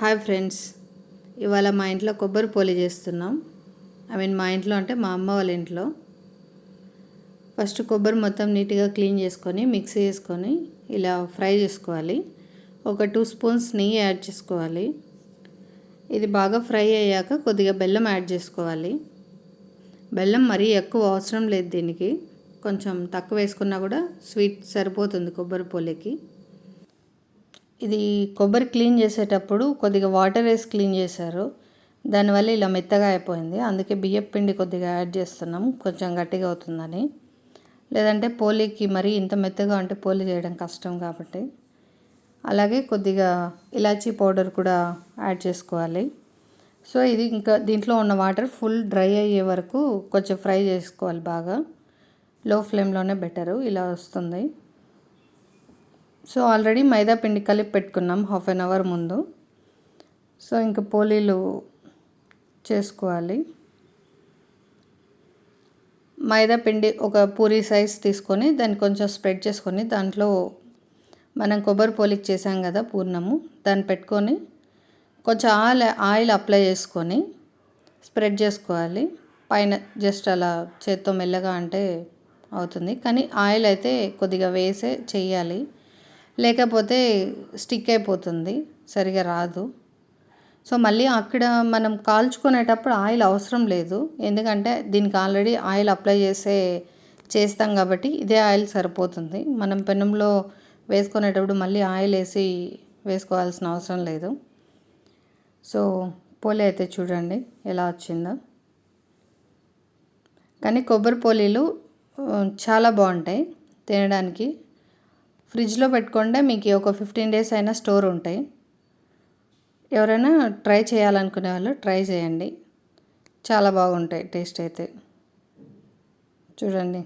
Hi friends, ఇవాళ మా ఇంట్లో కొబ్బరి పోలి చేస్తున్నాం. మా ఇంట్లో అంటే మా అమ్మ వాళ్ళ ఇంట్లో. ఫస్ట్ కొబ్బరి మొత్తం నీట్గా క్లీన్ చేసుకొని మిక్సీ చేసుకొని ఇలా ఫ్రై చేసుకోవాలి. ఒక 2 స్పూన్స్ నెయ్యి యాడ్ చేసుకోవాలి. ఇది బాగా ఫ్రై అయ్యాక కొద్దిగా బెల్లం యాడ్ చేసుకోవాలి. బెల్లం మరీ ఎక్కువ అవసరం లేదు, దీనికి కొంచెం తక్కువ వేసుకున్నా కూడా స్వీట్ సరిపోతుంది కొబ్బరి పోలికి. ఇది కొబ్బరి క్లీన్ చేసేటప్పుడు కొద్దిగా వాటర్ వేసి క్లీన్ చేశారు, దానివల్ల ఇలా మెత్తగా అయిపోయింది. అందుకే బియ్యపు పిండి కొద్దిగా యాడ్ చేస్తున్నాం, కొంచెం గట్టిగా అవుతుందని. లేదంటే పోలీకి మరీ ఇంత మెత్తగా అంటే పోలీ చేయడం కష్టం కాబట్టి. అలాగే కొద్దిగా ఇలాచీ పౌడర్ కూడా యాడ్ చేసుకోవాలి. సో ఇది ఇంకా దీంట్లో ఉన్న వాటర్ ఫుల్ డ్రై అయ్యే వరకు కొంచెం ఫ్రై చేసుకోవాలి బాగా. లో ఫ్లేమ్లోనే బెటరు, ఇలా వస్తుంది. సో ఆల్రెడీ మైదా పిండి కలిపి పెట్టుకున్నాం హాఫ్ అన్ అవర్ ముందు. సో ఇంకా పోలీలు చేసుకోవాలి. మైదా పిండి ఒక పూరీ సైజ్ తీసుకొని దాన్ని కొంచెం స్ప్రెడ్ చేసుకొని దాంట్లో మనం కొబ్బరి పోలికి చేసాం కదా పూర్ణము, దాన్ని పెట్టుకొని కొంచెం ఆయిల్ అప్లై చేసుకొని స్ప్రెడ్ చేసుకోవాలి. పైన జస్ట్ అలా చేత్తో మెల్లగా అంటే అవుతుంది, కానీ ఆయిల్ అయితే కొద్దిగా వేసే చెయ్యాలి, లేకపోతే స్టిక్ అయిపోతుంది, సరిగా రాదు. సో మళ్ళీ అక్కడ మనం కాల్చుకునేటప్పుడు ఆయిల్ అవసరం లేదు, ఎందుకంటే దీనికి ఆల్రెడీ ఆయిల్ అప్లై చేస్తాం కాబట్టి ఇదే ఆయిల్ సరిపోతుంది. మనం పెనంలో వేసుకునేటప్పుడు మళ్ళీ ఆయిల్ వేసుకోవాల్సిన అవసరం లేదు. సో పోలీ అయితే చూడండి ఎలా వచ్చిందో. కానీ కొబ్బరి పోలీలు చాలా బాగుంటాయి తినడానికి. ఫ్రిడ్జ్లో పెట్టుకుంటే మీకు ఒక 15 days అయినా స్టోర్ ఉంటాయి. ఎవరైనా ట్రై చేయాలనుకునే వాళ్ళు ట్రై చేయండి, చాలా బాగుంటాయి టేస్ట్ అయితే. చూడండి.